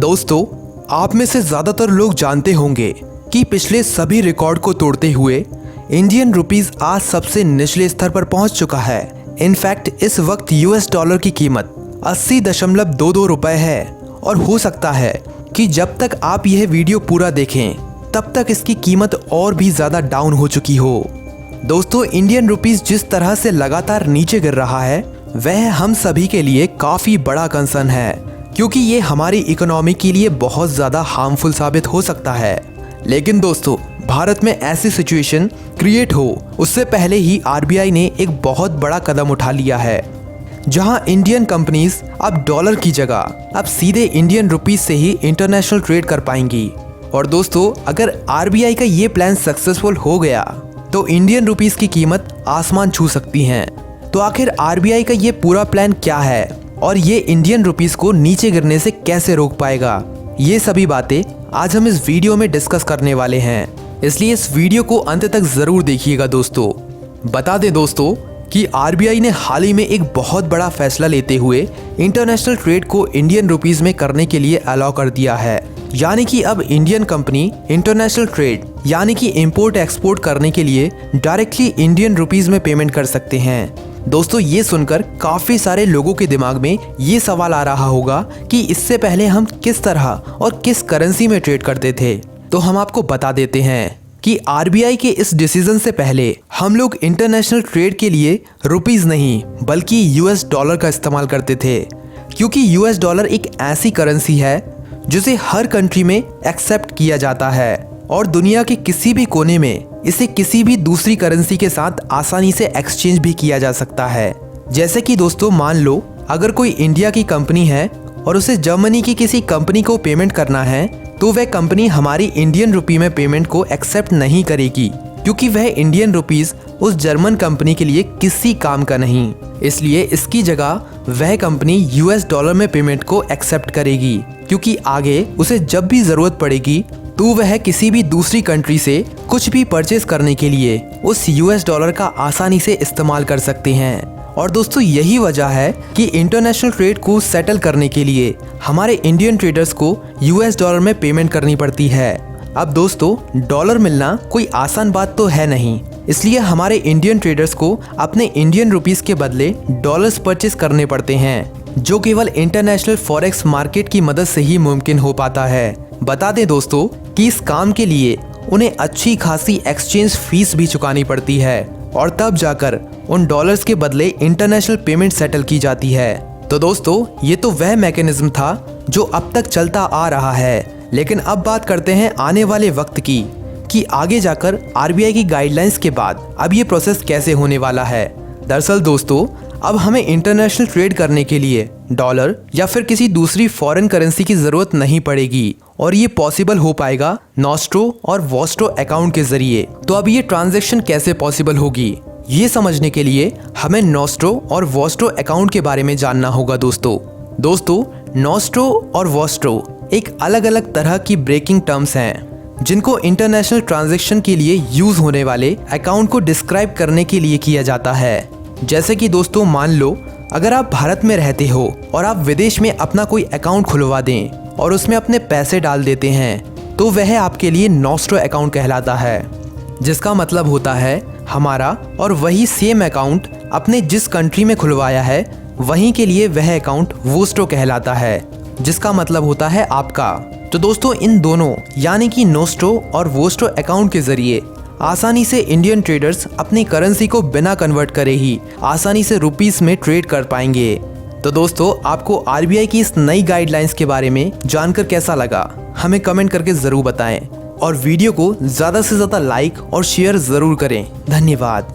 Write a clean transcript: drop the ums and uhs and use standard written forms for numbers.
दोस्तों, आप में से ज़्यादातर लोग जानते होंगे कि पिछले सभी रिकॉर्ड को तोड़ते हुए इंडियन रुपीस आज सबसे निचले स्तर पर पहुंच चुका है। इनफैक्ट इस वक्त यूएस डॉलर की कीमत 80.22 रुपए है और हो सकता है कि जब तक आप यह वीडियो पूरा देखें तब तक इसकी कीमत और भी ज़्यादा डाउन हो चुकी हो। दोस्तों, इंडियन रुपीस जिस तरह से लगातार नीचे गिर रहा है वह हम सभी के लिए काफ़ी बड़ा कंसर्न है, क्योंकि ये हमारी इकोनॉमी के लिए बहुत ज़्यादा हार्मफुल साबित हो सकता है। लेकिन दोस्तों, भारत में ऐसी सिचुएशन क्रिएट हो उससे पहले ही आरबीआई ने एक बहुत बड़ा कदम उठा लिया है, जहां इंडियन कंपनीज अब डॉलर की जगह अब सीधे इंडियन रुपीस से ही इंटरनेशनल ट्रेड कर पाएंगी। और दोस्तों, अगर आरबीआई का ये प्लान सक्सेसफुल हो गया तो इंडियन रुपीस की कीमत आसमान छू सकती है। तो आखिर आरबीआई का ये पूरा प्लान क्या है और ये इंडियन रुपीस को नीचे गिरने से कैसे रोक पाएगा, ये सभी बातें आज हम इस वीडियो में डिस्कस करने वाले हैं, इसलिए इस वीडियो को अंत तक जरूर देखिएगा। दोस्तों, बता दें दोस्तों कि आरबीआई ने हाल ही में एक बहुत बड़ा फैसला लेते हुए इंटरनेशनल ट्रेड को इंडियन रुपीस में करने के लिए अलाउ कर दिया है। यानी कि अब इंडियन कंपनी इंटरनेशनल ट्रेड यानी कि इंपोर्ट एक्सपोर्ट करने के लिए डायरेक्टली इंडियन रुपीस में पेमेंट कर सकते हैं। दोस्तों, ये सुनकर काफी सारे लोगों के दिमाग में ये सवाल आ रहा होगा कि इससे पहले हम किस तरह और किस करेंसी में ट्रेड करते थे। तो हम आपको बता देते हैं कि आरबीआई के इस डिसीजन से पहले हम लोग इंटरनेशनल ट्रेड के लिए रुपीस नहीं बल्कि यूएस डॉलर का इस्तेमाल करते थे, क्योंकि यूएस डॉलर एक ऐसी करेंसी है जिसे हर कंट्री में एक्सेप्ट किया जाता है और दुनिया के किसी भी कोने में इसे किसी भी दूसरी करेंसी के साथ आसानी से एक्सचेंज भी किया जा सकता है। जैसे कि दोस्तों, मान लो अगर कोई इंडिया की कंपनी है और उसे जर्मनी की किसी कंपनी को पेमेंट करना है तो वह कंपनी हमारी इंडियन रुपी में पेमेंट को एक्सेप्ट नहीं करेगी, क्योंकि वह इंडियन रुपीस उस जर्मन कंपनी के लिए किसी काम का नहीं। इसलिए इसकी जगह वह कंपनी यूएस डॉलर में पेमेंट को एक्सेप्ट करेगी, क्योंकि आगे उसे जब भी जरूरत पड़ेगी तो वह किसी भी दूसरी कंट्री से कुछ भी परचेज करने के लिए उस यूएस डॉलर का आसानी से इस्तेमाल कर सकते हैं। और दोस्तों, यही वजह है कि इंटरनेशनल ट्रेड को सेटल करने के लिए हमारे इंडियन ट्रेडर्स को यूएस डॉलर में पेमेंट करनी पड़ती है। अब दोस्तों, डॉलर मिलना कोई आसान बात तो है नहीं, इसलिए हमारे इंडियन ट्रेडर्स को अपने इंडियन रुपीस के बदले डॉलर्स परचेज करने पड़ते हैं, जो केवल इंटरनेशनल फॉरेक्स मार्केट की मदद से ही मुमकिन हो पाता है। बता दें दोस्तों कि इस काम के लिए उन्हें अच्छी खासी एक्सचेंज फीस भी चुकानी पड़ती है और तब जाकर उन डॉलर्स के बदले इंटरनेशनल पेमेंट सेटल की जाती है। तो दोस्तों, ये तो वह मैकेनिज्म था जो अब तक चलता आ रहा है। लेकिन अब बात करते हैं आने वाले वक्त की कि आगे जाकर आरबीआई की गाइडलाइंस के बाद अब ये प्रोसेस कैसे होने वाला है। दरअसल दोस्तों, अब हमें इंटरनेशनल ट्रेड करने के लिए डॉलर या फिर किसी दूसरी फॉरेन करेंसी की जरूरत नहीं पड़ेगी और ये पॉसिबल हो पाएगा नॉस्ट्रो और वोस्ट्रो अकाउंट के जरिए। तो अब ये ट्रांजैक्शन कैसे पॉसिबल होगी, ये समझने के लिए हमें नॉस्ट्रो और वोस्ट्रो अकाउंट के बारे में जानना होगा। दोस्तों, नॉस्ट्रो और वोस्ट्रो एक अलग अलग तरह की ब्रेकिंग टर्म्स हैं जिनको इंटरनेशनल ट्रांजैक्शन के लिए यूज होने वाले अकाउंट को डिस्क्राइब करने के लिए किया जाता है। जैसे कि दोस्तों, मान लो अगर आप भारत में रहते हो और आप विदेश में अपना कोई अकाउंट खुलवा दें और उसमें अपने पैसे डाल देते हैं तो वह आपके लिए नॉस्ट्रो अकाउंट कहलाता है, जिसका मतलब होता है हमारा और वही सेम अकाउंट आपने जिस कंट्री में खुलवाया है वहीं के लिए वह अकाउंट वोस्ट्रो कहलाता है, जिसका मतलब होता है आपका। तो दोस्तों, इन दोनों यानी कि नॉस्ट्रो और वोस्ट्रो अकाउंट के जरिए आसानी से इंडियन ट्रेडर्स अपनी करेंसी को बिना कन्वर्ट करे ही आसानी से रुपीस में ट्रेड कर पाएंगे। तो दोस्तों, आपको आरबीआई की इस नई गाइडलाइंस के बारे में जानकर कैसा लगा, हमें कमेंट करके जरूर बताएं और वीडियो को ज्यादा से ज्यादा लाइक और शेयर जरूर करें। धन्यवाद।